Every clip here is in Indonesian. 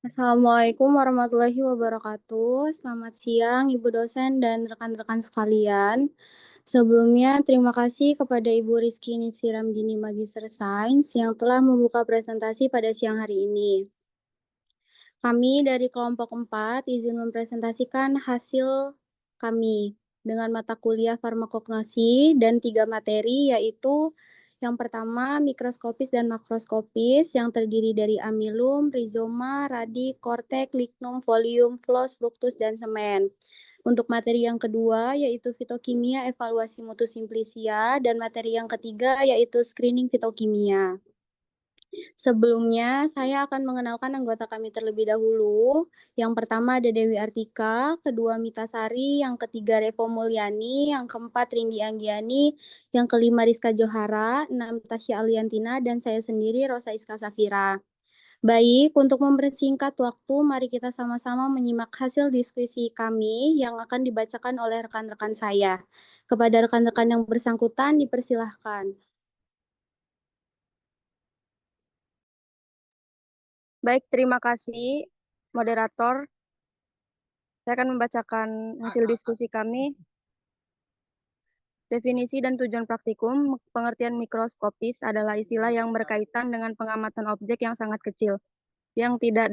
Assalamualaikum warahmatullahi wabarakatuh. Selamat siang, Ibu dosen dan rekan-rekan sekalian. Sebelumnya, terima kasih kepada Ibu Rizky Nipsiram Dini Magister Sains yang telah membuka presentasi pada siang hari ini. Kami dari kelompok 4 izin mempresentasikan hasil kami dengan mata kuliah farmakognosi dan 3 materi, yaitu yang pertama mikroskopis dan makroskopis yang terdiri dari amilum, rizoma, radik, kortek, lignum, folium, flos, fructus, dan semen. Untuk materi yang kedua yaitu fitokimia evaluasi mutu simplicia dan materi yang ketiga yaitu screening fitokimia. Sebelumnya, saya akan mengenalkan anggota kami terlebih dahulu. Yang pertama ada Dewi Artika, kedua Mita Sari, yang ketiga Revo Mulyani, yang keempat Rindi Anggiani, yang kelima Rizka Johara, enam Tasya Aliantina, dan saya sendiri Rosa Iska Safira. Baik, untuk mempersingkat waktu, mari kita sama-sama menyimak hasil diskusi kami yang akan dibacakan oleh rekan-rekan saya. Kepada rekan-rekan yang bersangkutan, dipersilahkan. Baik, terima kasih moderator. Saya akan membacakan hasil diskusi kami. Definisi dan tujuan praktikum, pengertian mikroskopis adalah istilah yang berkaitan dengan pengamatan objek yang sangat kecil, yang tidak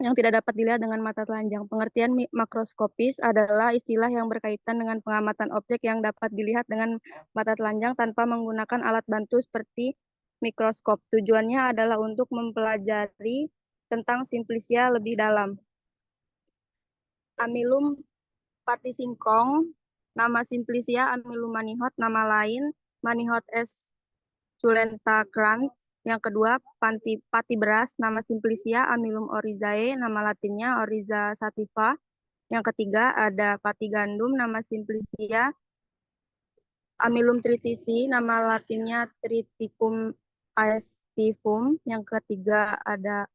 dapat dilihat dengan mata telanjang. Pengertian makroskopis adalah istilah yang berkaitan dengan pengamatan objek yang dapat dilihat dengan mata telanjang tanpa menggunakan alat bantu seperti mikroskop. Tujuannya adalah untuk mempelajari tentang simplicia lebih dalam. Amilum patisingkong, nama simplicia Amilum manihot, nama lain Manihot S. culentagrans. Yang kedua, pati beras, nama simplicia Amilum oryzae, nama latinnya Oryza sativa. Yang ketiga, ada pati gandum, nama simplicia Amilum tritisi, nama latinnya Triticum aestivum. Yang ketiga, ada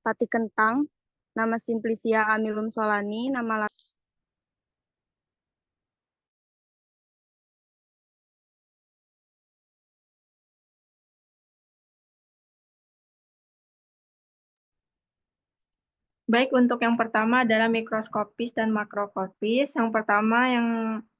pati kentang, nama simplicia Amilum solani, nama Baik, untuk yang pertama adalah mikroskopis dan makroskopis. Yang pertama yang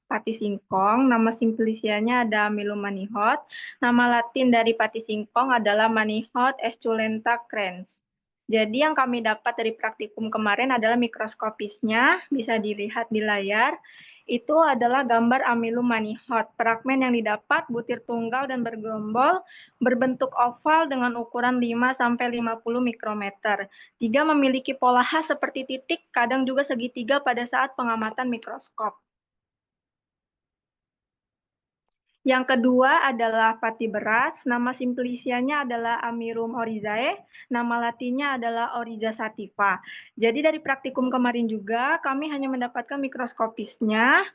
pati singkong, nama simplicianya ada Amilum manihot. Nama latin dari pati singkong adalah Manihot esculenta crens. Jadi yang kami dapat dari praktikum kemarin adalah mikroskopisnya, bisa dilihat di layar. Itu adalah gambar Amilum manihot. Fragmen yang didapat butir tunggal dan bergerombol, berbentuk oval dengan ukuran 5-50 mikrometer. Tiga memiliki pola khas seperti titik, kadang juga segitiga pada saat pengamatan mikroskop. Yang kedua adalah pati beras, nama simplicianya adalah Amirum oryzae, nama latinnya adalah Oryza sativa. Jadi dari praktikum kemarin juga kami hanya mendapatkan mikroskopisnya,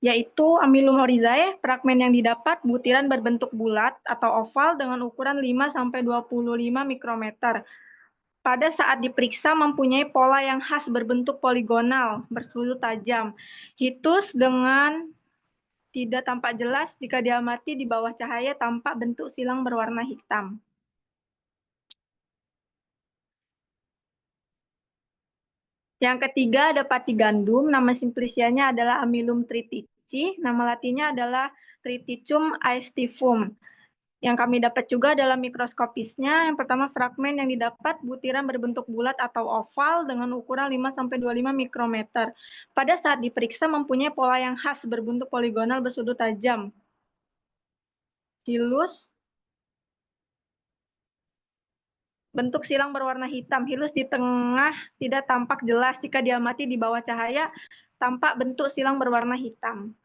yaitu Amilum oryzae, fragmen yang didapat butiran berbentuk bulat atau oval dengan ukuran 5-25 mikrometer. Pada saat diperiksa mempunyai pola yang khas berbentuk poligonal, bersudut tajam. Hitus dengan tidak tampak jelas jika diamati di bawah cahaya tampak bentuk silang berwarna hitam. Yang ketiga ada pati gandum, nama simplicianya adalah Amilum tritici, nama latinnya adalah Triticum aestivum. Yang kami dapat juga dalam mikroskopisnya, yang pertama fragmen yang didapat butiran berbentuk bulat atau oval dengan ukuran 5-25 mikrometer. Pada saat diperiksa mempunyai pola yang khas berbentuk poligonal bersudut tajam. Hilus, bentuk silang berwarna hitam. Hilus di tengah tidak tampak jelas jika diamati di bawah cahaya, tampak bentuk silang berwarna hitam.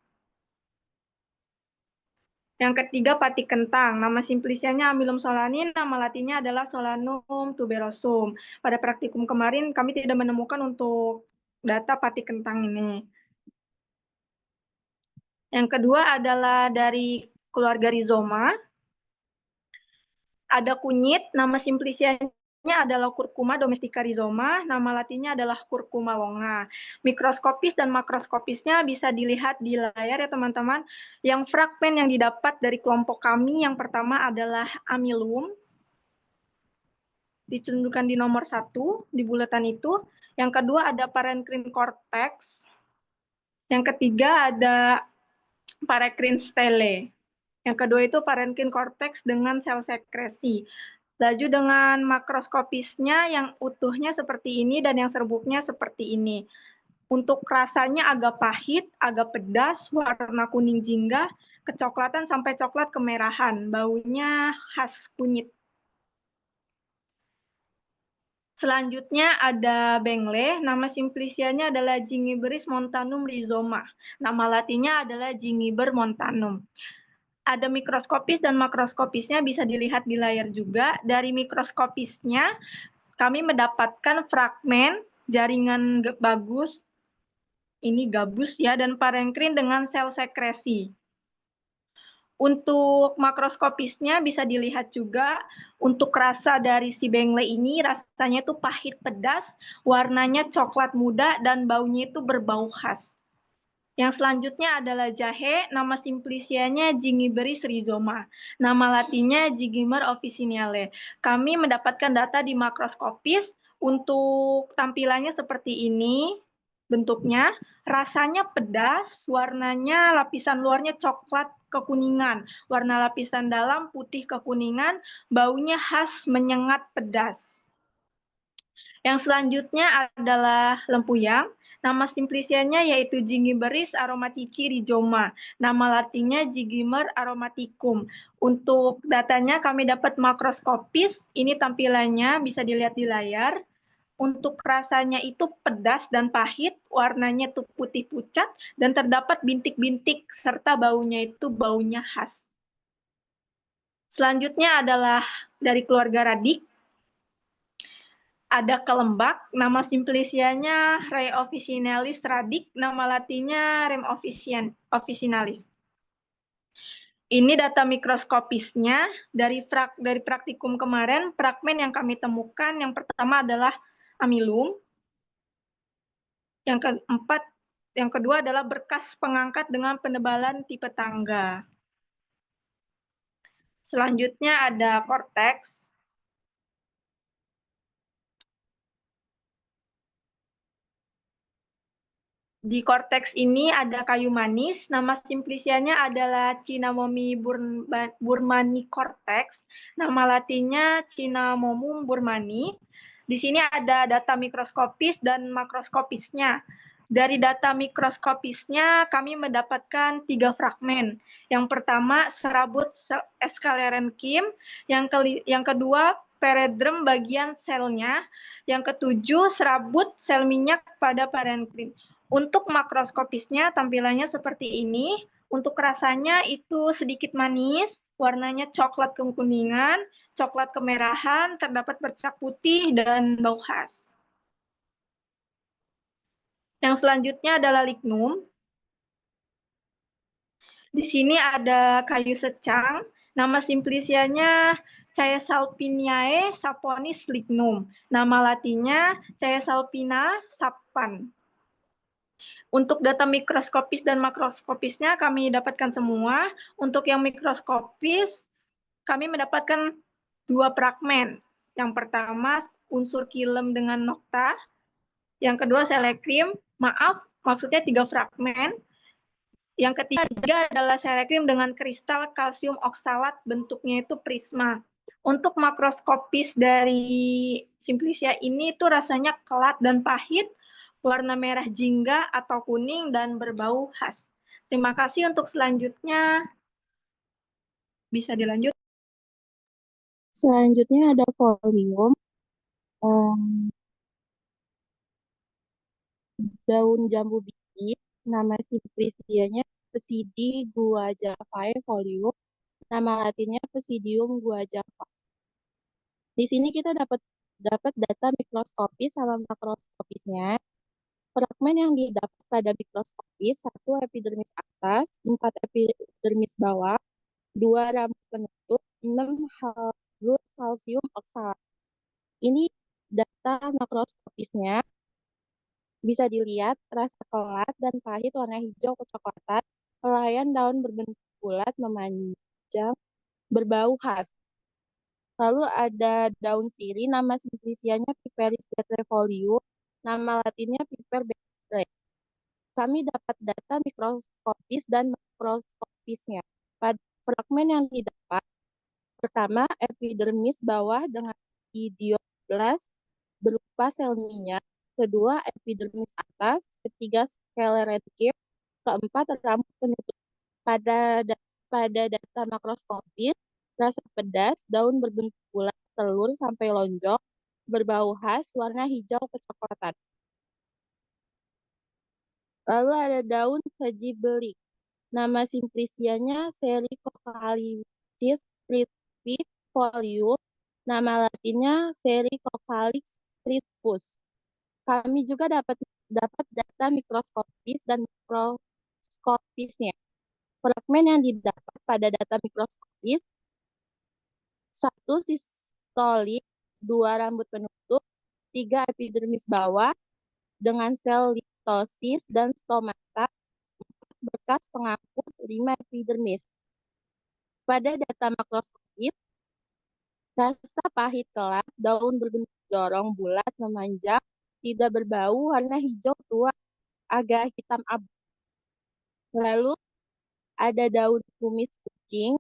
Yang ketiga pati kentang, nama simplicianya Amilum solani, nama latinnya adalah Solanum tuberosum. Pada praktikum kemarin kami tidak menemukan untuk data pati kentang ini. Yang kedua adalah dari keluarga rizoma. Ada kunyit, nama simplicianya adalah Curcuma domestica rhizoma, nama latinnya adalah Curcuma longa. Mikroskopis dan makroskopisnya bisa dilihat di layar ya teman-teman. Yang fragmen yang didapat dari kelompok kami yang pertama adalah amilum. ditunjukkan di nomor 1 di buletan itu. Yang kedua ada parenchyma cortex. Yang ketiga ada parenchyma stele. Yang kedua itu parenchyma cortex dengan sel sekresi. Laju dengan makroskopisnya yang utuhnya seperti ini dan yang serbuknya seperti ini. Untuk rasanya agak pahit, agak pedas, warna kuning jingga, kecoklatan sampai coklat kemerahan. Baunya khas kunyit. Selanjutnya ada bengle, nama simplicianya adalah Gingiberis montanum rhizoma. Nama latinnya adalah Gingiber montanum. Ada mikroskopis dan makroskopisnya, bisa dilihat di layar juga. Dari mikroskopisnya, kami mendapatkan fragmen jaringan bagus, ini gabus ya, dan parenkrim dengan sel sekresi. Untuk makroskopisnya bisa dilihat juga, untuk rasa dari si bengle ini rasanya itu pahit pedas, warnanya coklat muda, dan baunya itu berbau khas. Yang selanjutnya adalah jahe, nama simplicianya Gingiberis rhizoma. Nama latinnya Gingiber officinale. Kami mendapatkan data di makroskopis, untuk tampilannya seperti ini bentuknya, rasanya pedas, warnanya lapisan luarnya coklat kekuningan, warna lapisan dalam putih kekuningan, baunya khas menyengat pedas. Yang selanjutnya adalah lempuyang. Nama simplicianya yaitu Gingiberis aromatici rhizoma. Nama latinnya Gingiber aromaticum. Untuk datanya kami dapat makroskopis. Ini tampilannya bisa dilihat di layar. Untuk rasanya itu pedas dan pahit, warnanya itu putih pucat, dan terdapat bintik-bintik, serta baunya itu baunya khas. Selanjutnya adalah dari keluarga radik. Ada kelembak, nama simplicianya Rei officinalis radik, nama latinnya Rem officinalis. Ini data mikroskopisnya dari praktikum kemarin, fragmen yang kami temukan yang pertama adalah amilum, yang kedua adalah berkas pengangkat dengan penebalan tipe tangga. Selanjutnya ada korteks. Di korteks ini ada kayu manis, nama simplicianya adalah Cinamomi burmani cortex, nama latinnya Cinnamomum burmani. Di sini ada data mikroskopis dan makroskopisnya. Dari data mikroskopisnya kami mendapatkan 3 fragmen. Yang pertama serabut escalerenchyme, yang kedua peredrem bagian selnya, yang ketujuh serabut sel minyak pada parenchyma. Untuk makroskopisnya tampilannya seperti ini. Untuk rasanya itu sedikit manis, warnanya coklat kekuningan, coklat kemerahan, terdapat bercak putih, dan bau khas. Yang selanjutnya adalah lignum. Di sini ada kayu secang, nama simplicianya Caesalpiniae saponis lignum. Nama latinnya Caesalpina sappan. Untuk data mikroskopis dan makroskopisnya kami dapatkan semua. Untuk yang mikroskopis, kami mendapatkan 2 fragmen. Yang pertama, unsur kilem dengan nokta. Yang kedua, selekrim. Maksudnya 3 fragmen. Yang ketiga adalah selekrim dengan kristal kalsium oksalat, bentuknya itu prisma. Untuk makroskopis dari simplicia ini itu rasanya kelat dan pahit, warna merah jingga atau kuning, dan berbau khas. Terima kasih. Untuk selanjutnya bisa dilanjut. Selanjutnya ada folium. Daun jambu biji, nama simplicianya Psidi guajavae folium, nama latinnya Psidium guajava. Di sini kita dapat data mikroskopis sama makroskopisnya. Fragmen yang didapat pada mikroskopis, 1 epidermis atas, 4 epidermis bawah, 2 rambut penutup, 6 halus kalsium oksalat. Ini data makroskopisnya. Bisa dilihat rasa kelat dan pahit, warna hijau kecoklatan, helaian daun berbentuk bulat memanjang, berbau khas. Lalu ada daun sirih, nama simplicianya Piperis betrefolium, nama latinnya Piper betre. Kami dapat data mikroskopis dan makroskopisnya. Pada fragmen yang didapat, pertama epidermis bawah dengan idioblast berupa sel minyak, kedua epidermis atas, ketiga sclerenchyme, keempat rambut penutup. Pada data makroskopis, rasa pedas, daun berbentuk bulat, telur sampai lonjong, berbau khas, warna hijau kecoklatan. Lalu ada daun kejibelik. Nama simplicianya Sericocalicis crispifolium. Nama latinnya Sericocalix crispus. Kami juga dapat data mikroskopis dan makroskopisnya. Fragmen yang didapat pada data mikroskopis, 1 sistolik, 2 rambut penutup, 3 epidermis bawah dengan sel litosis dan stomata, 4 bekas pengangkut, 5 epidermis. Pada data makroskopis, rasa pahit kelas, daun berbentuk jorong bulat memanjang, tidak berbau, warna hijau tua, agak hitam abu. Lalu ada daun kumis kucing.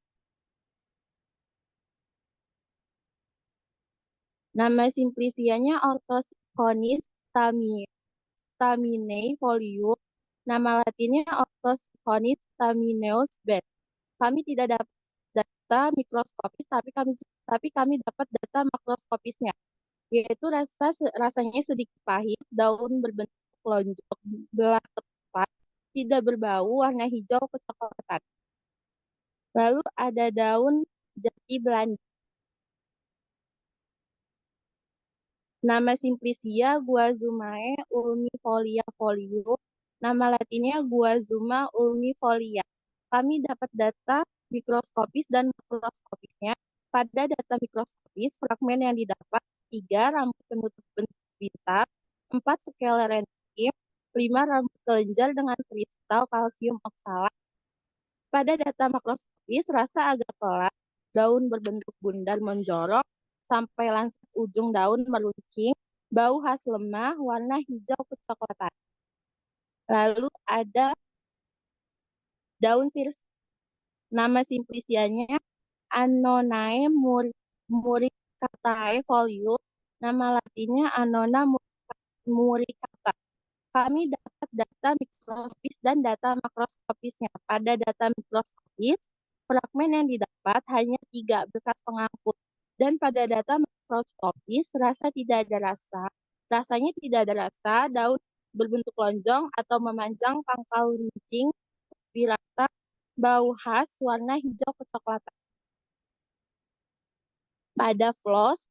Nama simplicianya Orthosiconis staminei-folium. Nama latinnya Orthosiconis stamineus Benth. Kami tidak dapat data mikroskopis, tapi kami dapat data makroskopisnya, yaitu rasanya sedikit pahit, daun berbentuk lonjong, belah tepat, tidak berbau, warna hijau kecoklatan. Lalu ada daun jati Belanda. Nama simplicia Guazumae ulmifolia folium. Nama latinnya Guazuma ulmifolia. Kami dapat data mikroskopis dan makroskopisnya. Pada data mikroskopis, fragmen yang didapat 3 rambut penutup bentuk bintang, 4 sclerenchyme, 5 rambut kelenjar dengan kristal kalsium oksalat. Pada data makroskopis, rasa agak pelat, daun berbentuk bundar menjorok, sampai lancet ujung daun meruncing, bau khas lemah, warna hijau kecoklatan. Lalu ada daun sirih. Nama simplicianya Annonae muricatae folium. Nama latinnya Annona muricata. Kami dapat data mikroskopis dan data makroskopisnya. Pada data mikroskopis, fragmen yang didapat hanya 3 bekas pengangkut. Dan pada data makroskopis, rasanya tidak ada rasa, daun berbentuk lonjong atau memanjang, pangkal runcing, birata, bau khas, warna hijau kecoklatan. Pada floss,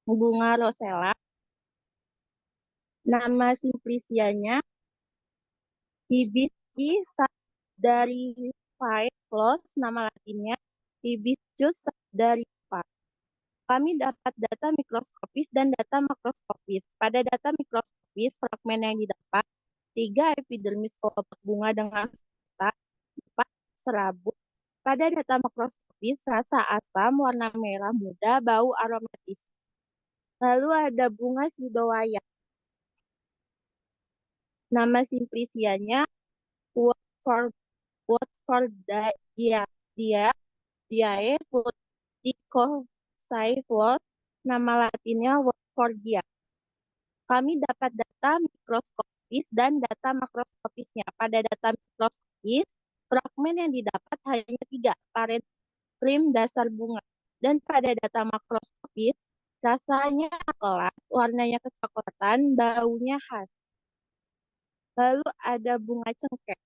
bunga rosella, nama simplicianya Hibiscus sabdariffae floss, nama latinnya Hibiscus sabdariffa. Kami dapat data mikroskopis dan data makroskopis. Pada data mikroskopis, fragmen yang didapat 3 epidermis kelopak bunga dengan seta, 4 serabut. Pada data makroskopis, rasa asam, warna merah muda, bau aromatis. Lalu ada bunga sidowaya. Nama simplicianya Watfordiae purticosae floss, nama latinnya Watfordia. Kami dapat data mikroskopis dan data makroskopisnya. Pada data mikroskopis, fragmen yang didapat hanya 3 parenkrim dasar bunga. Dan pada data makroskopis, rasanya kelas, warnanya kecoklatan, baunya khas. Lalu ada bunga cengkeh.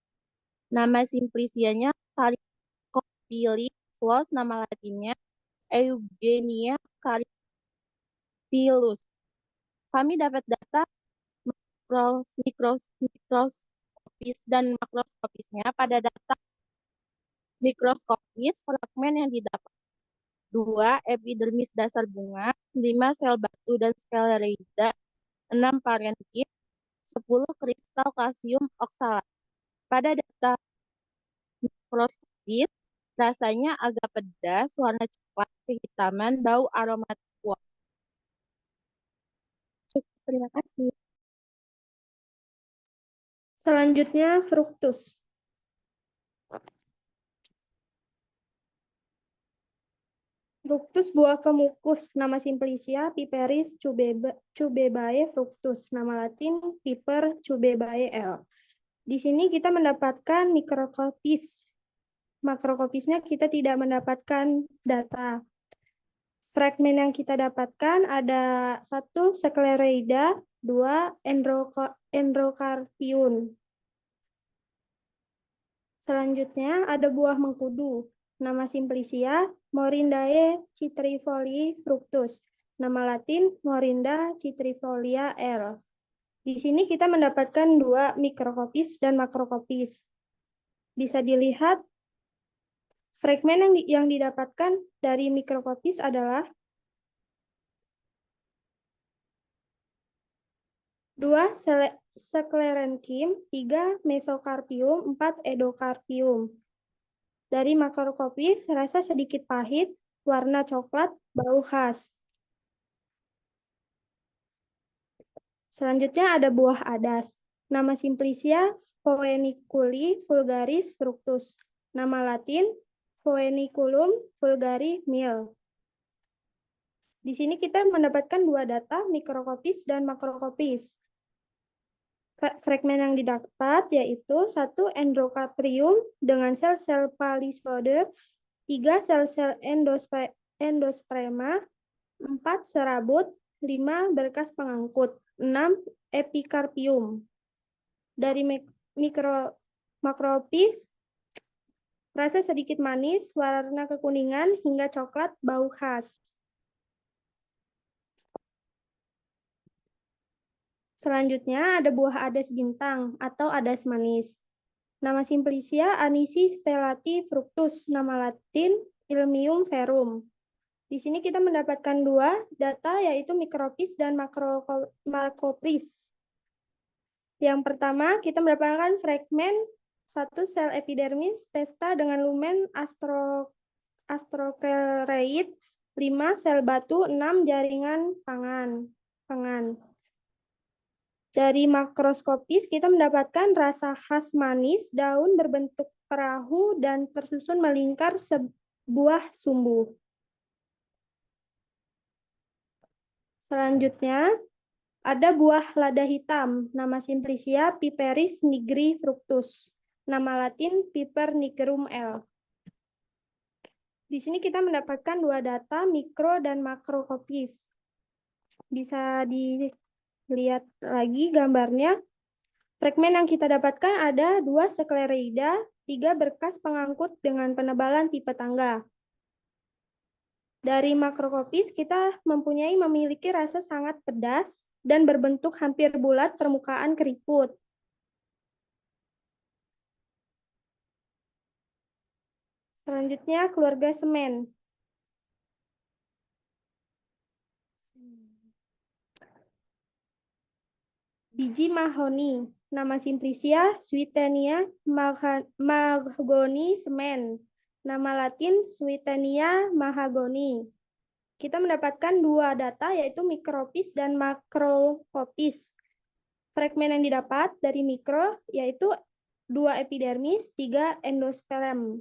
Nama simplicianya Caryophyllus floss, nama latinnya Eugenia Caryophyllus. Kami dapat data mikroskopis dan makroskopisnya. Pada data mikroskopis, fragmen yang didapat 2 epidermis dasar bunga, 5 sel batu dan sclereida, 6 parenkrim, 10 kristal kalsium oksalat. Pada data mikroskopis, rasanya agak pedas, warna coklat, kehitaman, bau aromatik kuat. Cukup, terima kasih. Selanjutnya fruktus. Fruktus buah kemukus, nama Simplicia piperis cubebae fructus, nama Latin Piper cubebae L. Di sini kita mendapatkan mikrokopis. Makrokopisnya kita tidak mendapatkan data. Fragmen yang kita dapatkan ada 1 Sclereida, 2 Endocarpium. Selanjutnya ada buah mengkudu. Nama Simplicia Morindae citrifolii fructus. Nama Latin Morinda citrifolia L. Di sini kita mendapatkan 2 mikrokopis dan makrokopis. Bisa dilihat fragmen yang didapatkan dari mikrokopis adalah 2 Sclerenchyme, 3 Mesocarpium, 4 Endocarpium. Dari makrokopis, rasa sedikit pahit, warna coklat, bau khas. Selanjutnya ada buah adas. Nama Simplicia Phoeniculi vulgaris fructus. Nama Latin Phoeniculum vulgari Mill. Di sini kita mendapatkan 2 data, mikrokopis dan makrokopis. Fragmen yang didapat yaitu 1 Endocarpium dengan sel-sel palisode, 3 sel-sel endosperma, 4 serabut, 5 berkas pengangkut, 6 epikarpium. Dari makropis, rasa sedikit manis, warna kekuningan hingga coklat, bau khas. Selanjutnya ada buah adas bintang atau adas manis. Nama Simplicia Anisi stellati fructus, nama Latin Ilmium verum. Di sini kita mendapatkan 2 data yaitu mikropis dan makrokopis. Yang pertama kita mendapatkan fragmen 1 sel epidermis testa dengan lumen astrokereid, 5 sel batu, 6 jaringan pangan. Dari makroskopis kita mendapatkan rasa khas manis, daun berbentuk perahu dan tersusun melingkar sebuah sumbu. Selanjutnya ada buah lada hitam, nama Simplicia piperis nigri fructus, nama Latin Piper nigrum L. Di sini kita mendapatkan 2 data mikro dan makrokopis. Bisa dilihat lagi gambarnya. Fragmen yang kita dapatkan ada 2 Sclereida, 3 berkas pengangkut dengan penebalan tipe tangga. Dari makrokopis kita memiliki rasa sangat pedas dan berbentuk hampir bulat permukaan keriput. Selanjutnya keluarga semen. Biji mahoni, nama Simplicia Swietenia mahagoni semen, nama Latin Swietenia mahagoni. Kita mendapatkan 2 data yaitu mikropis dan makrokopis. Fragmen yang didapat dari mikro yaitu 2 epidermis, 3 endosperm.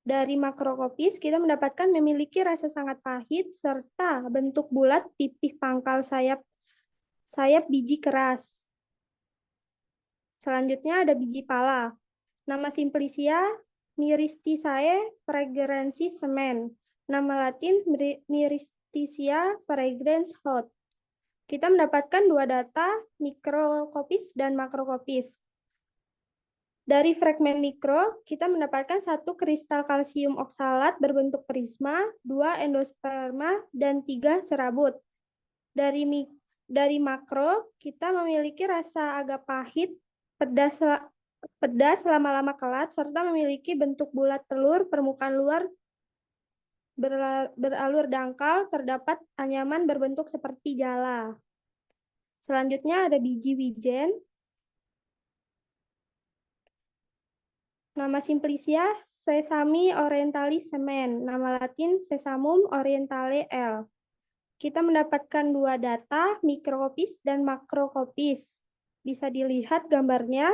Dari makrokopis kita mendapatkan memiliki rasa sangat pahit serta bentuk bulat pipih pangkal sayap biji keras. Selanjutnya ada biji pala. Nama Simplicia Myristicae fragransis semen. Nama Latin Myristica fragrans hot. Kita mendapatkan 2 data, mikrokopis dan makrokopis. Dari fragmen mikro, kita mendapatkan 1 kristal kalsium oksalat berbentuk prisma, 2 endosperma, dan 3 serabut. Dari makro, kita memiliki rasa agak pahit, pedas lama-lama kelat, serta memiliki bentuk bulat telur, permukaan luar beralur dangkal, terdapat anyaman berbentuk seperti jala. Selanjutnya ada biji wijen. Nama Simplicia Sesami orientalis semen, nama Latin Sesamum orientale L. Kita mendapatkan dua data, mikrokopis dan makrokopis. Bisa dilihat gambarnya.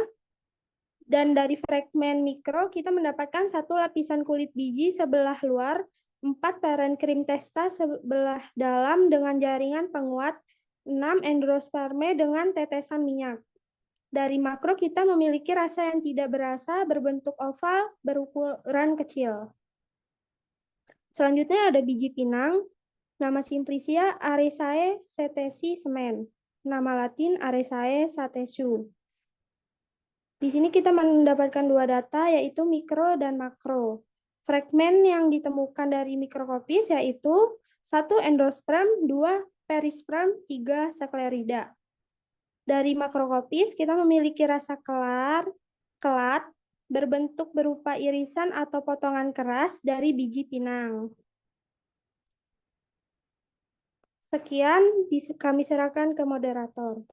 Dan dari fragmen mikro, kita mendapatkan satu lapisan kulit biji sebelah luar, 4 parenkrim testa sebelah dalam dengan jaringan penguat, 6 endosperme dengan tetesan minyak. Dari makro kita memiliki rasa yang tidak berasa, berbentuk oval, berukuran kecil. Selanjutnya ada biji pinang, nama Simplicia Arecae setesi semen, nama Latin Arecae satesu. Di sini kita mendapatkan dua data, yaitu mikro dan makro. Fragmen yang ditemukan dari mikrokopis yaitu 1 endosperm, 2 perisperm, 3 sklerida. Dari makrokopis kita memiliki rasa kelat, berbentuk berupa irisan atau potongan keras dari biji pinang. Sekian, kami serahkan ke moderator.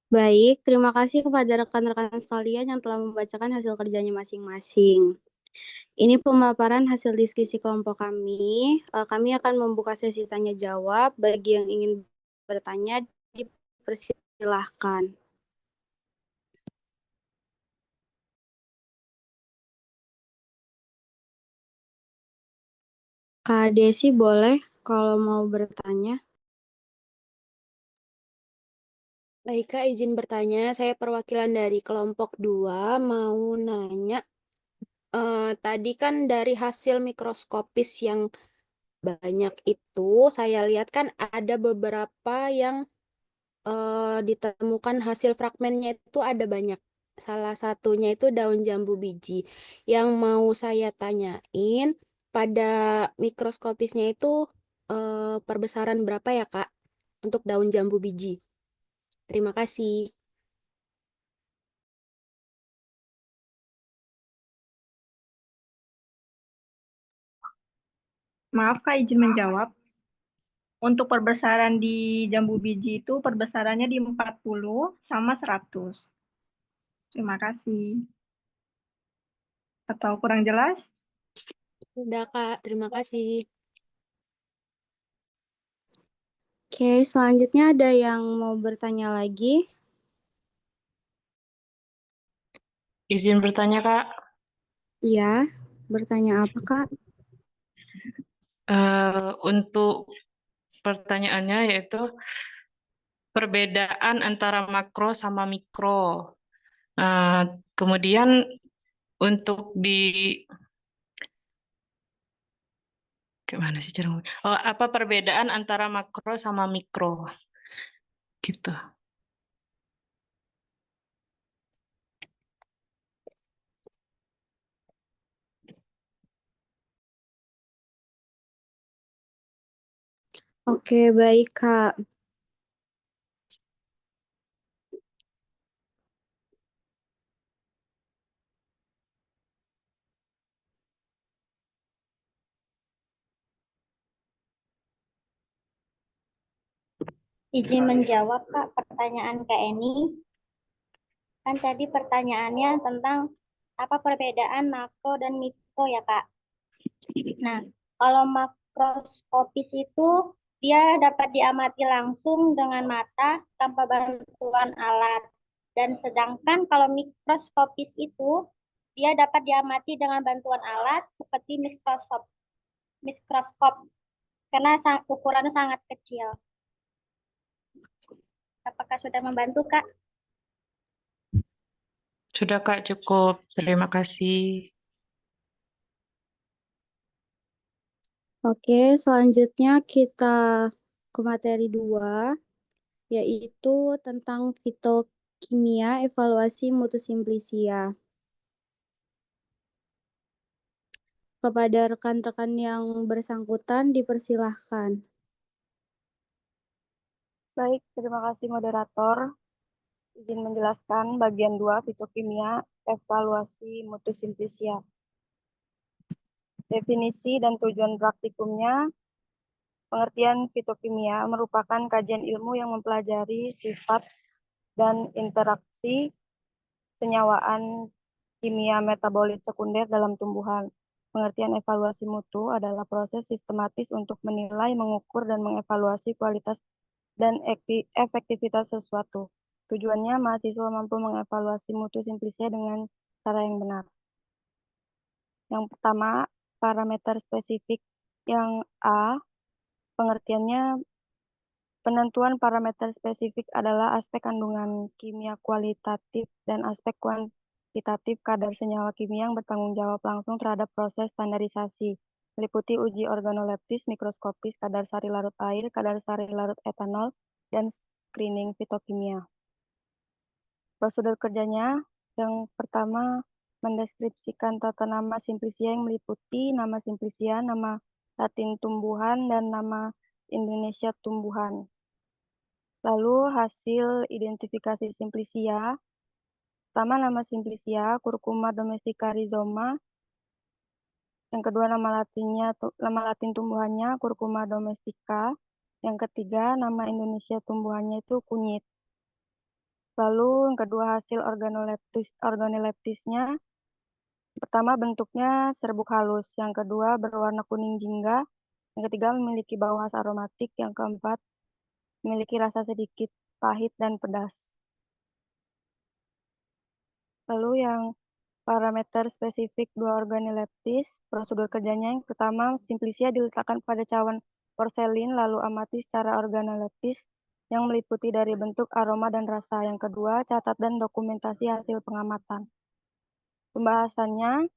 Baik, terima kasih kepada rekan-rekan sekalian yang telah membacakan hasil kerjanya masing-masing. Ini pemaparan hasil diskusi kelompok kami. Kami akan membuka sesi tanya jawab. Bagi yang ingin bertanya, dipersilahkan. Kak Desi boleh kalau mau bertanya. Baik Kak, izin bertanya. Saya perwakilan dari kelompok 2 mau nanya. Tadi kan dari hasil mikroskopis yang banyak itu, saya lihat kan ada beberapa yang ditemukan hasil fragmennya itu ada banyak. Salah satunya itu daun jambu biji. Yang mau saya tanyain, pada mikroskopisnya itu perbesaran berapa ya Kak untuk daun jambu biji? Terima kasih. Maaf Kak, izin menjawab. Untuk perbesaran di jambu biji itu perbesarannya di 40 sama 100. Terima kasih. Atau kurang jelas? Sudah Kak, terima kasih. Oke, selanjutnya ada yang mau bertanya lagi? Izin bertanya, Kak. Ya, bertanya apa Kak? Untuk pertanyaannya yaitu perbedaan antara makro sama mikro. Kemudian untuk gimana sih cara ngomong? Apa perbedaan antara makro sama mikro? Gitu. Oke, baik Kak. Izin menjawab Kak pertanyaan Kak Eni. Kan tadi pertanyaannya tentang apa perbedaan makro dan mikro ya Kak. Nah, kalau makroskopis itu dia dapat diamati langsung dengan mata tanpa bantuan alat. Dan sedangkan kalau mikroskopis itu dia dapat diamati dengan bantuan alat seperti mikroskop karena ukurannya sangat kecil. Apakah sudah membantu Kak? Sudah Kak, cukup. Terima kasih. Oke, selanjutnya kita ke materi 2, yaitu tentang fitokimia evaluasi mutu simplicia. Kepada rekan-rekan yang bersangkutan, dipersilahkan. Baik, terima kasih moderator. Izin menjelaskan bagian 2 fitokimia evaluasi mutu simplicia. Definisi dan tujuan praktikumnya, pengertian fitokimia merupakan kajian ilmu yang mempelajari sifat dan interaksi evaluasi senyawaan kimia metabolit sekunder dalam tumbuhan. Pengertian evaluasi mutu adalah proses sistematis untuk menilai, mengukur, dan mengevaluasi kualitas dan efektivitas sesuatu. Tujuannya, mahasiswa mampu mengevaluasi mutu Simplisia dengan cara yang benar. Yang pertama, parameter spesifik. Yang A, pengertiannya, penentuan parameter spesifik adalah aspek kandungan kimia kualitatif dan aspek kuantitatif kadar senyawa kimia yang bertanggung jawab langsung terhadap proses standarisasi, meliputi uji organoleptis, mikroskopis, kadar sari larut air, kadar sari larut etanol, dan screening fitokimia. Prosedur kerjanya, yang pertama, mendeskripsikan tata nama Simplisia yang meliputi nama Simplisia, nama Latin tumbuhan, dan nama Indonesia tumbuhan. Lalu hasil identifikasi Simplisia, pertama nama Simplisia, Curcuma domestica rhizoma. Yang kedua nama Latin tumbuhannya Curcuma domestica. Yang ketiga nama Indonesia tumbuhannya itu kunyit. Lalu yang kedua hasil organoleptisnya, pertama bentuknya serbuk halus, yang kedua berwarna kuning jingga, yang ketiga memiliki bau khas aromatik, yang keempat memiliki rasa sedikit pahit dan pedas. Lalu yang parameter spesifik dua organoleptis, prosedur kerjanya yang pertama Simplisia diletakkan pada cawan porselin, lalu amati secara organoleptis yang meliputi dari bentuk, aroma, dan rasa. Yang kedua, catat dan dokumentasi hasil pengamatan. Pembahasannya,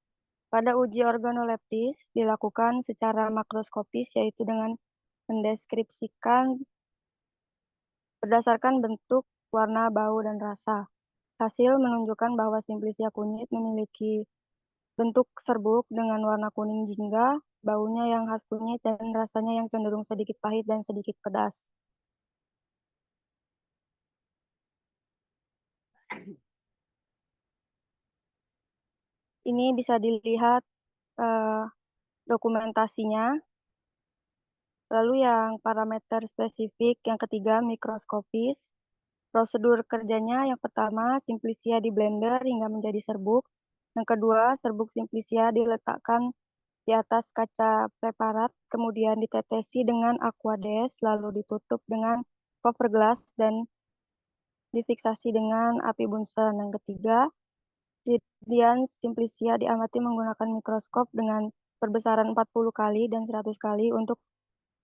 pada uji organoleptis dilakukan secara makroskopis, yaitu dengan mendeskripsikan berdasarkan bentuk, warna, bau, dan rasa. Hasil menunjukkan bahwa Simplisia kunyit memiliki bentuk serbuk dengan warna kuning jingga, baunya yang khas kunyit, dan rasanya yang cenderung sedikit pahit dan sedikit pedas. Ini bisa dilihat dokumentasinya. Lalu yang parameter spesifik, yang ketiga mikroskopis. Prosedur kerjanya yang pertama Simplisia di blender hingga menjadi serbuk. Yang kedua, serbuk Simplisia diletakkan di atas kaca preparat, kemudian ditetesi dengan aquades, lalu ditutup dengan cover glass dan difiksasi dengan api Bunsen. Yang ketiga, kemudian Simplisia diamati menggunakan mikroskop dengan perbesaran 40 kali dan 100 kali untuk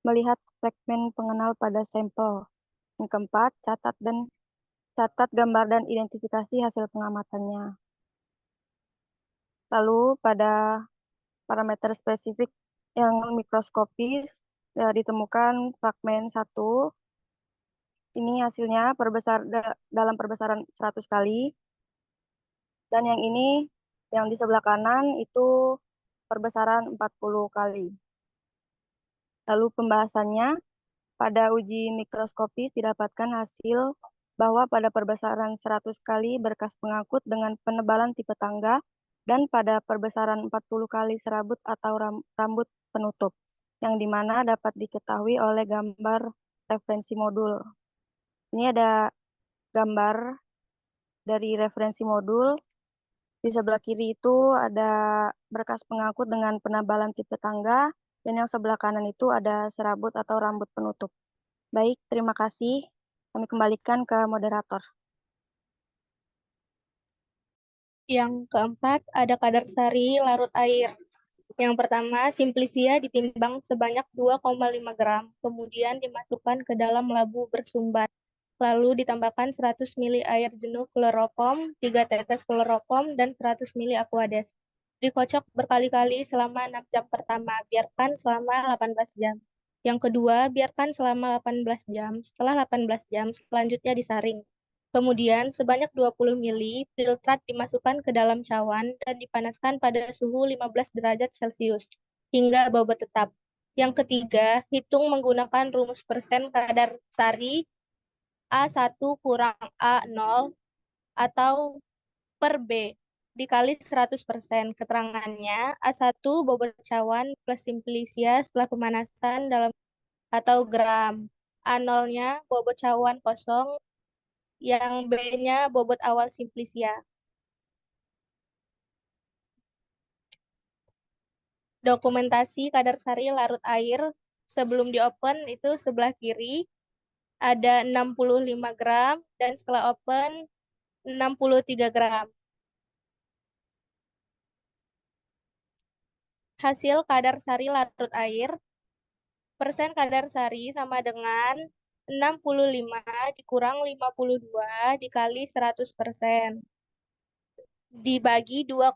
melihat fragmen pengenal pada sampel. Yang keempat, catat gambar dan identifikasi hasil pengamatannya. Lalu pada parameter spesifik yang mikroskopis ditemukan fragmen 1. Ini hasilnya dalam perbesaran 100 kali. Dan yang ini yang di sebelah kanan itu perbesaran 40 kali. Lalu pembahasannya, pada uji mikroskopis didapatkan hasil bahwa pada perbesaran 100 kali berkas pengangkut dengan penebalan tipe tangga dan pada perbesaran 40 kali serabut atau rambut penutup, yang dimana dapat diketahui oleh gambar referensi modul. Ini ada gambar dari referensi modul. Di sebelah kiri itu ada berkas pengangkut dengan penebalan tipe tangga, dan yang sebelah kanan itu ada serabut atau rambut penutup. Baik, terima kasih. Kami kembalikan ke moderator. Yang keempat, ada kadar sari larut air. Yang pertama, Simplisia ditimbang sebanyak 2,5 gram, kemudian dimasukkan ke dalam labu bersumbat. Lalu ditambahkan 100 ml air jenuh kloroform, 3 tetes kloroform, dan 100 ml aquades. Dikocok berkali-kali selama 6 jam pertama, biarkan selama 18 jam. Yang kedua, biarkan selama 18 jam. Setelah 18 jam, selanjutnya disaring. Kemudian, sebanyak 20 ml filtrat dimasukkan ke dalam cawan dan dipanaskan pada suhu 15 derajat Celcius hingga bobot tetap. Yang ketiga, hitung menggunakan rumus persen kadar sari A1 kurang A0 atau per B dikali 100%. Keterangannya, A1 bobot cawan plus Simplisia setelah pemanasan dalam atau gram. A0-nya bobot cawan kosong yang B-nya bobot awal Simplicia. Dokumentasi kadar sari larut air sebelum di-open itu sebelah kiri ada 65 gram dan setelah open 63 gram. Hasil kadar sari larut air, persen kadar sari sama dengan 65 dikurang 52 dikali 100%. Dibagi 2,5.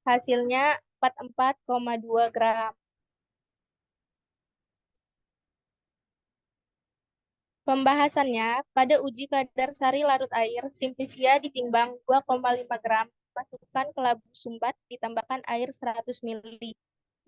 Hasilnya 44,2 gram. Pembahasannya, pada uji kadar sari larut air, Simplicia ditimbang 2,5 gram, masukkan ke labu sumbat, ditambahkan air 100 ml.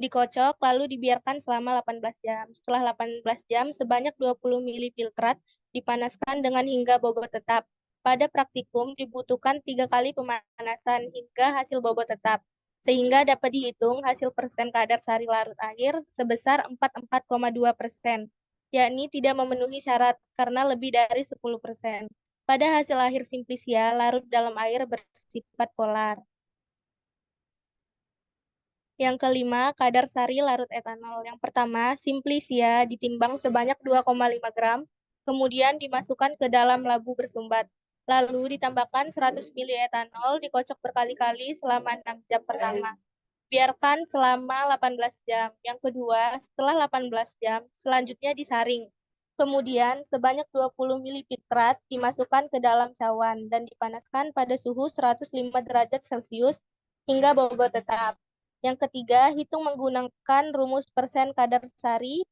Dikocok, lalu dibiarkan selama 18 jam. Setelah 18 jam, sebanyak 20 ml filtrat dipanaskan dengan hingga bobot tetap. Pada praktikum, dibutuhkan 3 kali pemanasan hingga hasil bobot tetap, sehingga dapat dihitung hasil persen kadar sari larut air sebesar 44,2%. Yakni tidak memenuhi syarat karena lebih dari 10%. Pada hasil akhir Simplicia, larut dalam air bersifat polar. Yang kelima, kadar sari larut etanol. Yang pertama, Simplicia ditimbang sebanyak 2,5 gram, kemudian dimasukkan ke dalam labu bersumbat. Lalu ditambahkan 100 ml etanol, dikocok berkali-kali selama 6 jam pertama. Biarkan selama 18 jam. Yang kedua, setelah 18 jam, selanjutnya disaring. Kemudian, sebanyak 20 ml filtrat dimasukkan ke dalam cawan dan dipanaskan pada suhu 105 derajat Celcius hingga bobot tetap. Yang ketiga, hitung menggunakan rumus persen kadar sari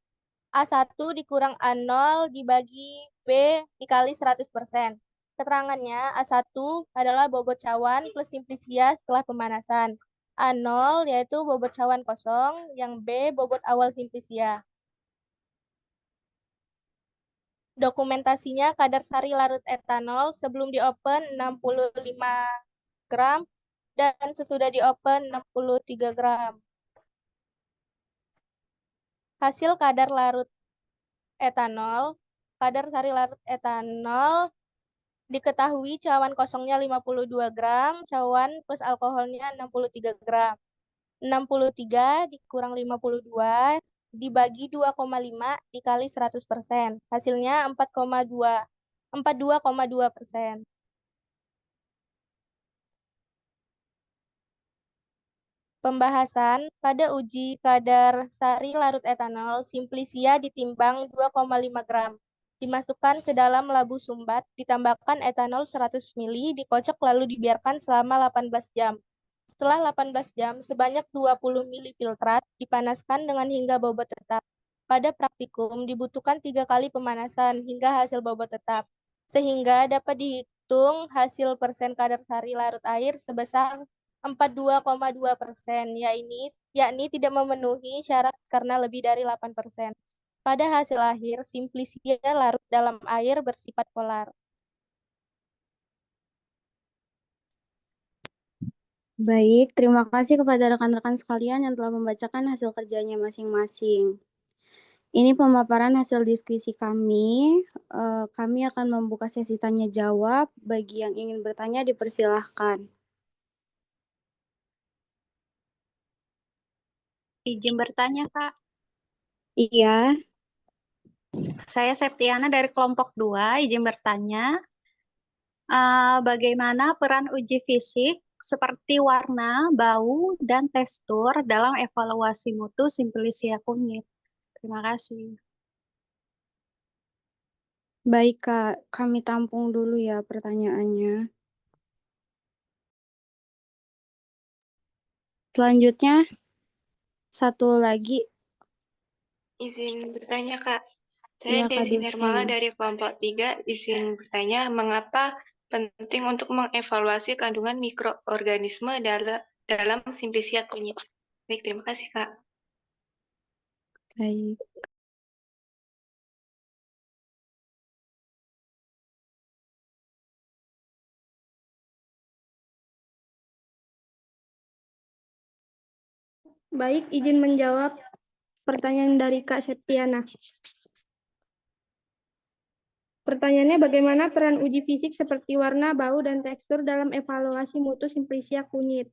A1 dikurang A0 dibagi B dikali 100%. Keterangannya, A1 adalah bobot cawan plus Simplicia setelah pemanasan. A0 yaitu bobot cawan kosong, yang B bobot awal Simplicia. Dokumentasinya kadar sari larut etanol sebelum di-open 65 gram dan sesudah di-open 63 gram. Hasil kadar larut etanol, kadar sari larut etanol diketahui cawan kosongnya 52 gram, cawan plus alkoholnya 63 gram. 63 dikurang 52 dibagi 2,5 dikali 100%. Hasilnya 42,2%. Pembahasan, pada uji kadar sari larut etanol, Simplicia ditimbang 2,5 gram. Dimasukkan ke dalam labu sumbat, ditambahkan etanol 100 ml, dikocok lalu dibiarkan selama 18 jam. Setelah 18 jam, sebanyak 20 ml filtrat dipanaskan dengan hingga bobot tetap. Pada praktikum, dibutuhkan 3 kali pemanasan hingga hasil bobot tetap, sehingga dapat dihitung hasil persen kadar sari larut air sebesar 42,2%, yakni tidak memenuhi syarat karena lebih dari 8%. Pada hasil akhir, Simplicia larut dalam air bersifat polar. Baik, terima kasih kepada rekan-rekan sekalian yang telah membacakan hasil kerjanya masing-masing. Ini pemaparan hasil diskusi kami. Kami akan membuka sesi tanya jawab. Bagi yang ingin bertanya, dipersilahkan. Izin bertanya, Kak. Iya. Saya Septiana dari kelompok 2, izin bertanya. Bagaimana peran uji fisik seperti warna, bau, dan tekstur dalam evaluasi mutu Simplicia kunyit? Terima kasih. Baik, Kak. Kami tampung dulu ya pertanyaannya. Selanjutnya, satu lagi. Izin bertanya, Kak. Ya, Saya Kak Desi Nirmala Devin. dari kelompok 3, izin bertanya mengapa penting untuk mengevaluasi kandungan mikroorganisme dalam Simplicia kunyit. Baik, terima kasih, Kak. Baik. Baik, izin menjawab pertanyaan dari Kak Septiana. Pertanyaannya, bagaimana peran uji fisik seperti warna, bau, dan tekstur dalam evaluasi mutu Simplicia kunyit?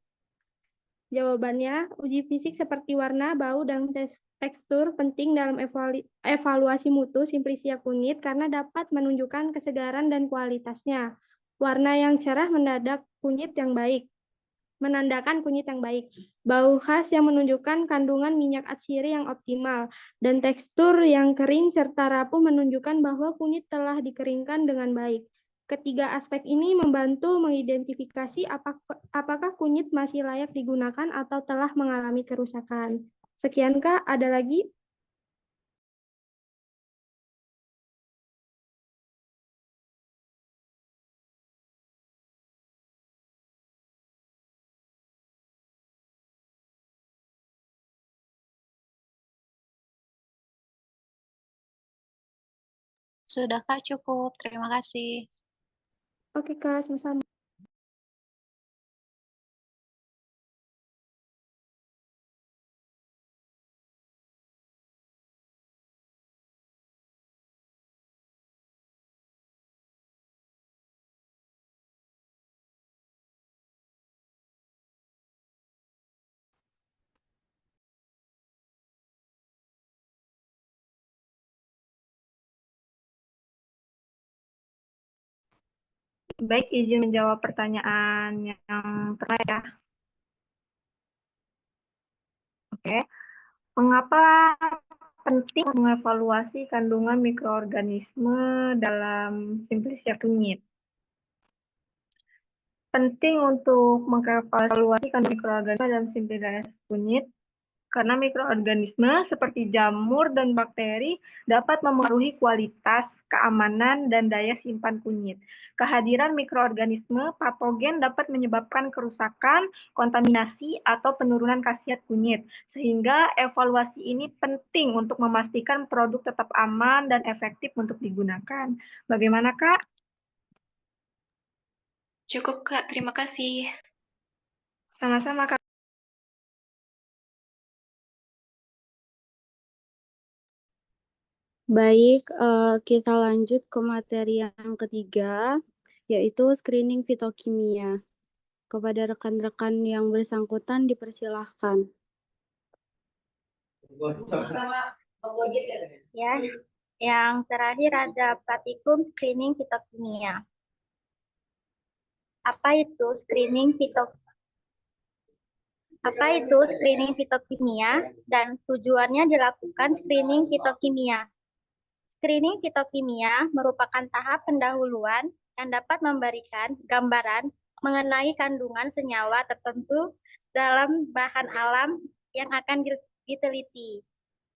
Jawabannya, uji fisik seperti warna, bau, dan tekstur penting dalam evaluasi mutu Simplicia kunyit karena dapat menunjukkan kesegaran dan kualitasnya. Warna yang cerah menandakan kunyit yang baik. Bau khas yang menunjukkan kandungan minyak atsiri yang optimal, dan tekstur yang kering serta rapuh menunjukkan bahwa kunyit telah dikeringkan dengan baik. Ketiga aspek ini membantu mengidentifikasi apakah kunyit masih layak digunakan atau telah mengalami kerusakan. Sekian, Kak. Ada lagi? Sudah, Kak, cukup. Terima kasih. Oke, Kak, sama-sama. Baik, izin menjawab pertanyaan yang pertama ya. Oke, mengapa penting mengevaluasi kandungan mikroorganisme dalam Simplicia kunyit? Penting untuk mengevaluasi kandungan mikroorganisme dalam Simplicia kunyit karena mikroorganisme seperti jamur dan bakteri dapat memengaruhi kualitas, keamanan, dan daya simpan kunyit. Kehadiran mikroorganisme patogen dapat menyebabkan kerusakan, kontaminasi, atau penurunan khasiat kunyit. Sehingga evaluasi ini penting untuk memastikan produk tetap aman dan efektif untuk digunakan. Bagaimana, Kak? Cukup, Kak. Terima kasih. Sama-sama, Kak. Baik, kita lanjut ke materi yang ketiga, yaitu screening fitokimia. Kepada rekan-rekan yang bersangkutan dipersilahkan. Ya, yang terakhir ada praktikum screening fitokimia. Apa itu screening fitokimia dan tujuannya dilakukan screening fitokimia? Screening fitokimia merupakan tahap pendahuluan yang dapat memberikan gambaran mengenai kandungan senyawa tertentu dalam bahan alam yang akan diteliti.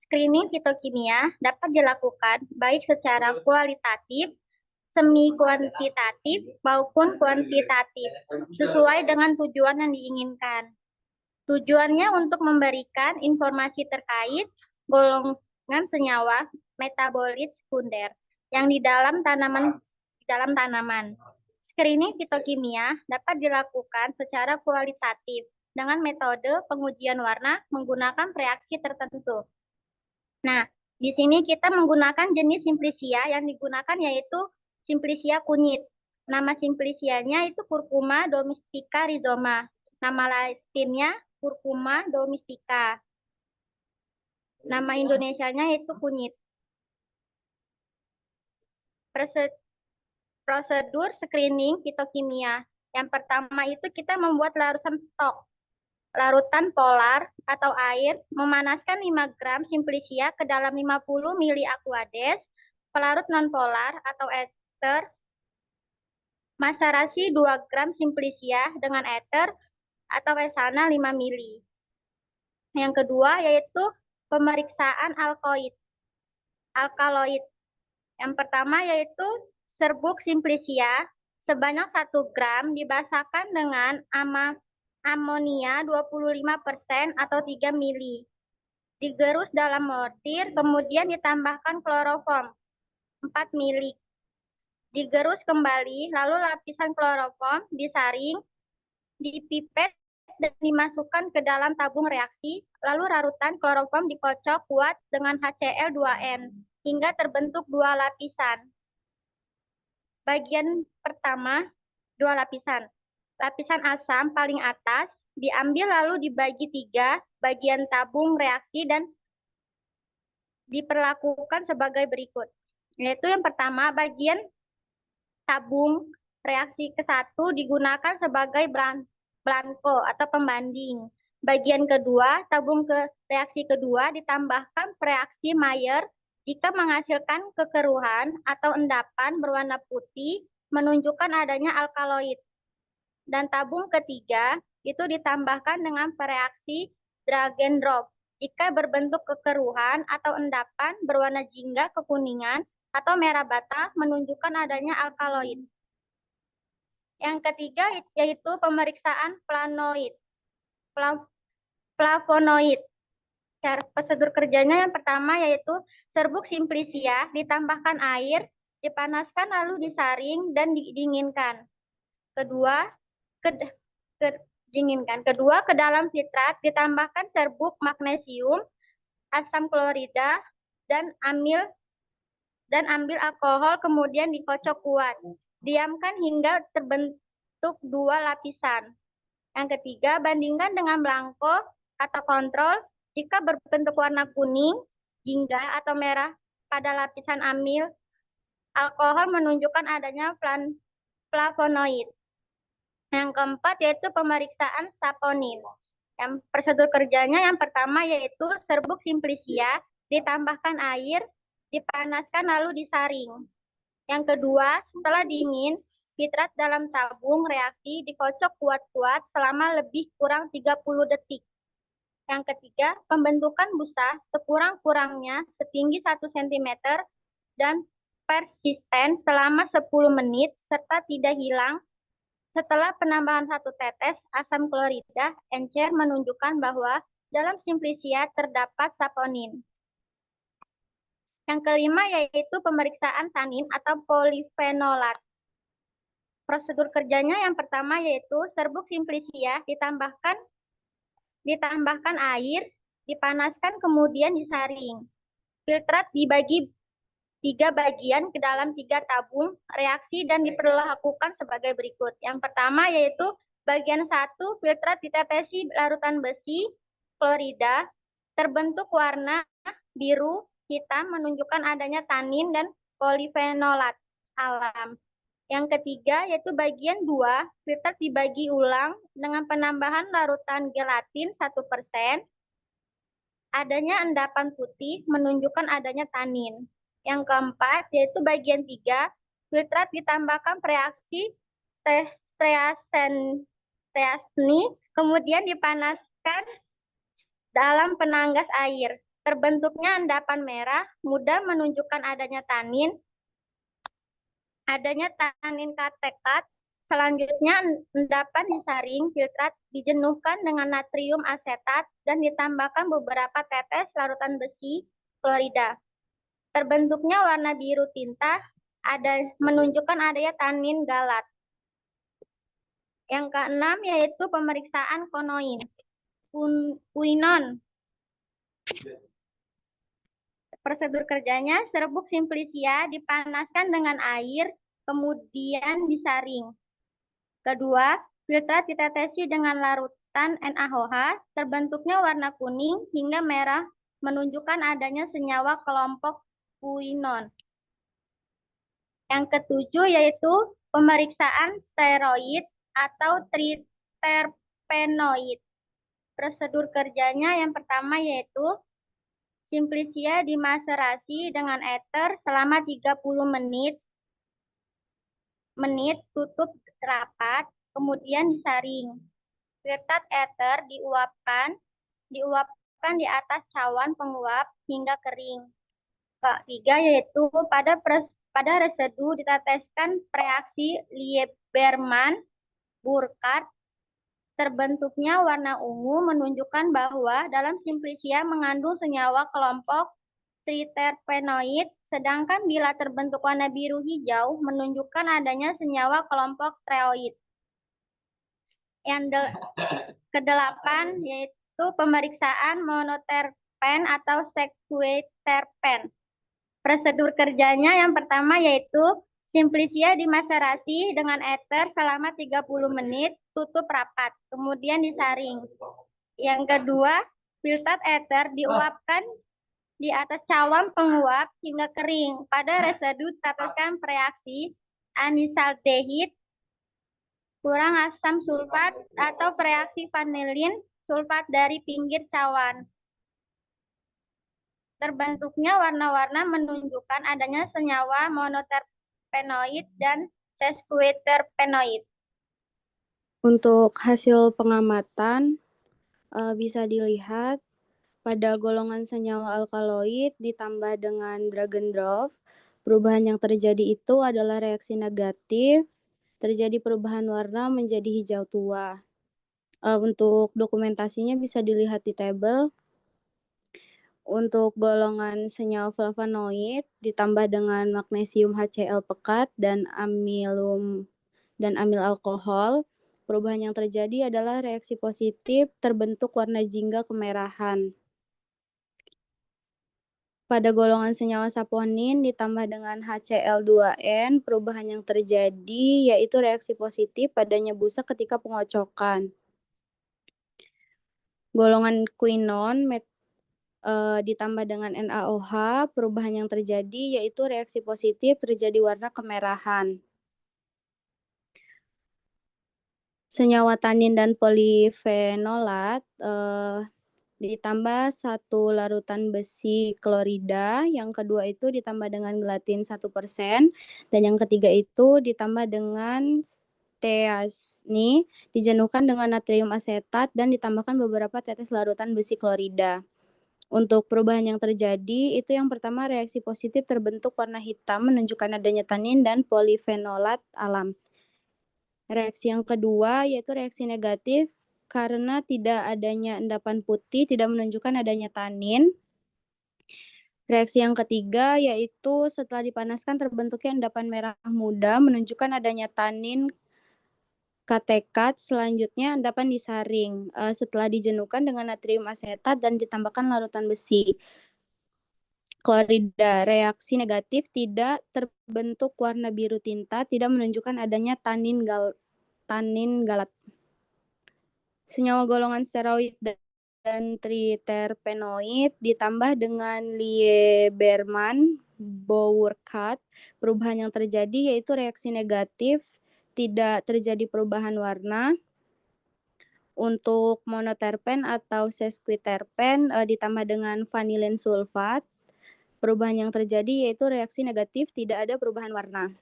Screening fitokimia dapat dilakukan baik secara kualitatif, semi kuantitatif, maupun kuantitatif, sesuai dengan tujuan yang diinginkan. Tujuannya untuk memberikan informasi terkait golongan senyawa metabolit sekunder yang di dalam tanaman. Screening fitokimia dapat dilakukan secara kualitatif dengan metode pengujian warna menggunakan reaksi tertentu. Nah, di sini kita menggunakan jenis Simplicia yang digunakan yaitu Simplicia kunyit. Nama Simplicianya itu Curcuma domestica rhizoma. Nama latinnya Curcuma domestica. Nama Indonesianya itu kunyit. Prosedur screening fitokimia. Yang pertama itu kita membuat larutan stok. Larutan polar atau air, memanaskan 5 gram Simplicia ke dalam 50 ml aquades, pelarut non-polar atau ether, maserasi 2 gram Simplicia dengan ether atau esana 5 ml. Yang kedua yaitu pemeriksaan alkaloid. Yang pertama yaitu serbuk Simplicia sebanyak 1 gram dibasahkan dengan amonia 25% atau 3 ml. Digerus dalam mortir, kemudian ditambahkan kloroform 4 ml. Digerus kembali, lalu lapisan kloroform disaring, dipipet, dan dimasukkan ke dalam tabung reaksi, lalu larutan kloroform dikocok kuat dengan HCl2N hingga terbentuk 2 lapisan. Bagian pertama, 2 lapisan. Lapisan asam paling atas diambil lalu dibagi 3 bagian tabung reaksi dan diperlakukan sebagai berikut. Yaitu yang pertama, bagian tabung reaksi ke-1 digunakan sebagai blanko atau pembanding. Bagian kedua, tabung reaksi kedua ditambahkan reaksi Mayer jika menghasilkan kekeruhan atau endapan berwarna putih menunjukkan adanya alkaloid. Dan tabung ketiga itu ditambahkan dengan reaksi Dragendorf jika berbentuk kekeruhan atau endapan berwarna jingga kekuningan atau merah bata menunjukkan adanya alkaloid. Yang ketiga yaitu pemeriksaan flavonoid. Cara prosedur kerjanya yang pertama yaitu serbuk simplisia ditambahkan air, dipanaskan lalu disaring dan didinginkan. Kedua, ke dalam filtrat ditambahkan serbuk magnesium, asam klorida, dan ambil alkohol kemudian dikocok kuat. Diamkan hingga terbentuk 2 lapisan. Yang ketiga, bandingkan dengan blanko atau kontrol jika berbentuk warna kuning, jingga, atau merah pada lapisan amil alkohol menunjukkan adanya flavonoid. Yang keempat yaitu pemeriksaan saponin. Yang prosedur kerjanya yang pertama yaitu serbuk simplisia ditambahkan air, dipanaskan lalu disaring. Yang kedua, setelah dingin, filtrat dalam tabung reaksi dikocok kuat-kuat selama lebih kurang 30 detik. Yang ketiga, pembentukan busa sekurang-kurangnya setinggi 1 cm dan persisten selama 10 menit serta tidak hilang. Setelah penambahan 1 tetes asam klorida, encer menunjukkan bahwa dalam simplisia terdapat saponin. Yang kelima yaitu pemeriksaan tanin atau polifenolat. Prosedur kerjanya yang pertama yaitu serbuk simplisia ditambahkan air, dipanaskan kemudian disaring. Filtrat dibagi 3 bagian ke dalam 3 tabung reaksi dan diperlakukan sebagai berikut. Yang pertama yaitu bagian 1, filtrat ditetesi larutan besi klorida, terbentuk warna biru hitam menunjukkan adanya tanin dan polifenolat alam. Yang ketiga yaitu bagian 2, filtrat dibagi ulang dengan penambahan larutan gelatin 1%. Adanya endapan putih menunjukkan adanya tanin. Yang keempat yaitu bagian 3, filtrat ditambahkan reaksi Triasni, kemudian dipanaskan dalam penanggas air. Terbentuknya endapan merah, mudah menunjukkan adanya tanin katekat. Selanjutnya endapan disaring, filtrat dijenuhkan dengan natrium asetat dan ditambahkan beberapa tetes larutan besi klorida. Terbentuknya warna biru tinta menunjukkan adanya tanin galat. Yang keenam yaitu pemeriksaan quinone. Prosedur kerjanya serbuk simplisia dipanaskan dengan air kemudian disaring. Kedua, filtrat ditetesi dengan larutan NaOH, terbentuknya warna kuning hingga merah menunjukkan adanya senyawa kelompok quinone. Yang ketujuh yaitu pemeriksaan steroid atau triterpenoid. Prosedur kerjanya yang pertama yaitu simplisia dimaserasi dengan ether selama 30 menit, tutup rapat, kemudian disaring. Filtrat ether diuapkan di atas cawan penguap hingga kering. Ketiga yaitu pada residu diteteskan reaksi Lieberman-Burkhardt. Terbentuknya warna ungu menunjukkan bahwa dalam simplisia mengandung senyawa kelompok triterpenoid, sedangkan bila terbentuk warna biru hijau menunjukkan adanya senyawa kelompok steroid. Yang kedelapan yaitu pemeriksaan monoterpen atau sekuiterpen. Prosedur kerjanya yang pertama yaitu Simplicia dimaserasi dengan ether selama 30 menit, tutup rapat, kemudian disaring. Yang kedua, filtrat ether diuapkan di atas cawang penguap hingga kering. Pada residu tetapkan reaksi anisaldehid kurang asam sulfat atau reaksi vanilin sulfat dari pinggir cawan. Terbentuknya warna-warna menunjukkan adanya senyawa monoterpenoid dan sesquiterpenoid. Untuk hasil pengamatan bisa dilihat pada golongan senyawa alkaloid ditambah dengan drag and drop, perubahan yang terjadi itu adalah reaksi negatif, terjadi perubahan warna menjadi hijau tua. Untuk dokumentasinya bisa dilihat di tabel. Untuk golongan senyawa flavonoid ditambah dengan magnesium HCl pekat dan amil alkohol, perubahan yang terjadi adalah reaksi positif terbentuk warna jingga kemerahan. Pada golongan senyawa saponin ditambah dengan HCl2N, perubahan yang terjadi yaitu reaksi positif padanya busa ketika pengocokan. Golongan quinon ditambah dengan NaOH, perubahan yang terjadi yaitu reaksi positif terjadi warna kemerahan. Senyawa tanin dan polifenolat ditambah 1 larutan besi klorida, yang kedua itu ditambah dengan gelatin 1%, dan yang ketiga itu ditambah dengan steasni, dijenuhkan dengan natrium asetat dan ditambahkan beberapa tetes larutan besi klorida. Untuk perubahan yang terjadi, itu yang pertama reaksi positif terbentuk warna hitam menunjukkan adanya tanin dan polifenolat alam. Reaksi yang kedua yaitu reaksi negatif karena tidak adanya endapan putih tidak menunjukkan adanya tanin. Reaksi yang ketiga yaitu setelah dipanaskan terbentuknya endapan merah muda menunjukkan adanya tanin katekat. Selanjutnya endapan disaring setelah dijenuhkan dengan natrium asetat dan ditambahkan larutan besi klorida. Reaksi negatif tidak terbentuk warna biru tinta, tidak menunjukkan adanya tanin galat. Senyawa golongan steroid dan triterpenoid ditambah dengan Lieberman-Burkhardt, perubahan yang terjadi yaitu reaksi negatif, tidak terjadi perubahan warna. Untuk monoterpen atau sesquiterpen ditambah dengan vanilin sulfat, perubahan yang terjadi yaitu reaksi negatif, tidak ada perubahan warna.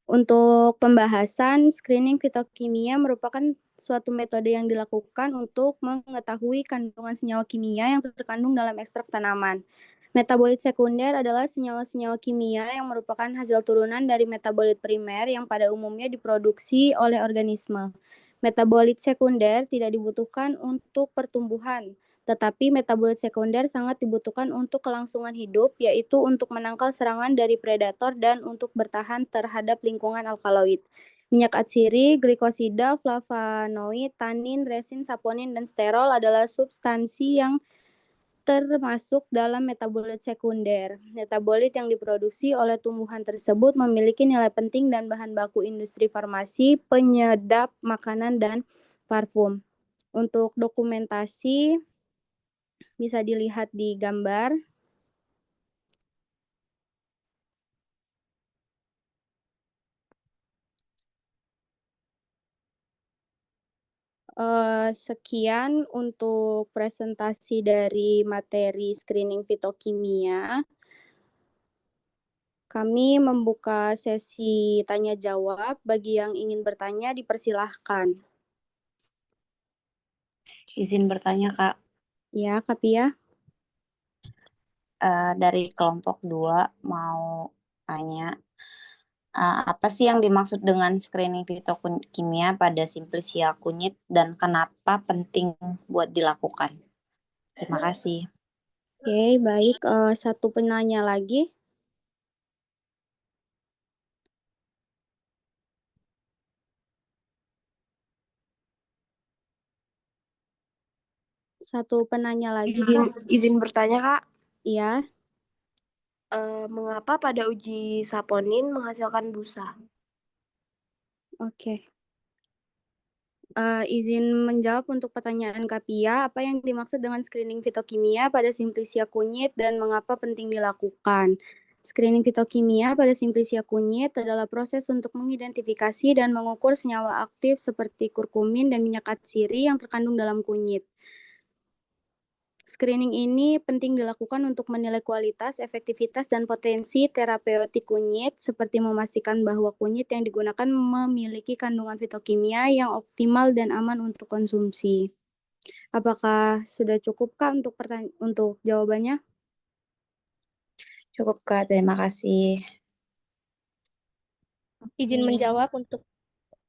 Untuk pembahasan, screening fitokimia merupakan suatu metode yang dilakukan untuk mengetahui kandungan senyawa kimia yang terkandung dalam ekstrak tanaman. Metabolit sekunder adalah senyawa-senyawa kimia yang merupakan hasil turunan dari metabolit primer yang pada umumnya diproduksi oleh organisme. Metabolit sekunder tidak dibutuhkan untuk pertumbuhan, tetapi metabolit sekunder sangat dibutuhkan untuk kelangsungan hidup, yaitu untuk menangkal serangan dari predator dan untuk bertahan terhadap lingkungan alkaloid. Minyak atsiri, glikosida, flavonoid, tanin, resin, saponin, dan sterol adalah substansi yang termasuk dalam metabolit sekunder. Metabolit yang diproduksi oleh tumbuhan tersebut memiliki nilai penting dan bahan baku industri farmasi, penyedap makanan, dan parfum. Untuk dokumentasi bisa dilihat di gambar. Sekian untuk presentasi dari materi screening fitokimia. Kami membuka sesi tanya jawab. Bagi yang ingin bertanya dipersilahkan. Izin bertanya, Kak. Ya, Kak Pia. Dari kelompok 2 mau tanya, apa sih yang dimaksud dengan screening fitokimia pada Simplicia kunyit dan kenapa penting buat dilakukan? Terima kasih. Oke, baik. Satu penanya lagi. Satu penanya lagi, Kak. Izin bertanya, Kak. Iya. Mengapa pada uji saponin menghasilkan busa? Oke. Izin menjawab untuk pertanyaan Kapia, apa yang dimaksud dengan screening fitokimia pada Simplicia kunyit dan mengapa penting dilakukan? Screening fitokimia pada Simplicia kunyit adalah proses untuk mengidentifikasi dan mengukur senyawa aktif seperti kurkumin dan minyak atsiri yang terkandung dalam kunyit. Screening ini penting dilakukan untuk menilai kualitas, efektivitas, dan potensi terapeutik kunyit, seperti memastikan bahwa kunyit yang digunakan memiliki kandungan fitokimia yang optimal dan aman untuk konsumsi. Apakah sudah cukup, Kak, untuk jawabannya? Cukup, Kak. Terima kasih. Izin menjawab untuk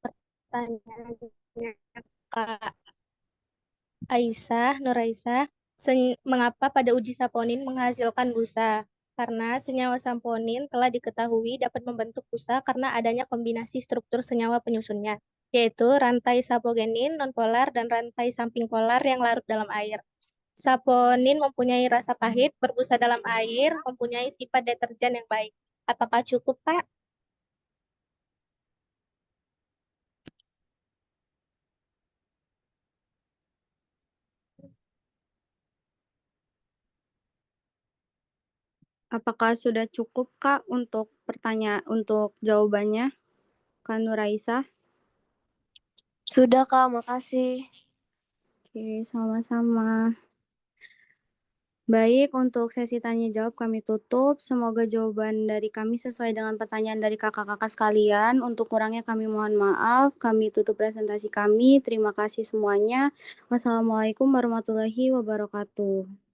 pertanyaannya Kak Aisyah, Nur Aisyah. Mengapa pada uji saponin menghasilkan busa? Karena senyawa saponin telah diketahui dapat membentuk busa karena adanya kombinasi struktur senyawa penyusunnya, yaitu rantai sapogenin nonpolar dan rantai samping polar yang larut dalam air. Saponin mempunyai rasa pahit, berbusa dalam air, mempunyai sifat deterjen yang baik. Apakah cukup, Pak? Apakah sudah cukup, Kak, untuk jawabannya, Kak Nuraisa? Sudah, Kak, makasih. Oke, sama-sama. Baik, untuk sesi tanya jawab kami tutup. Semoga jawaban dari kami sesuai dengan pertanyaan dari kakak-kakak sekalian. Untuk kurangnya kami mohon maaf. Kami tutup presentasi kami. Terima kasih semuanya. Wassalamualaikum warahmatullahi wabarakatuh.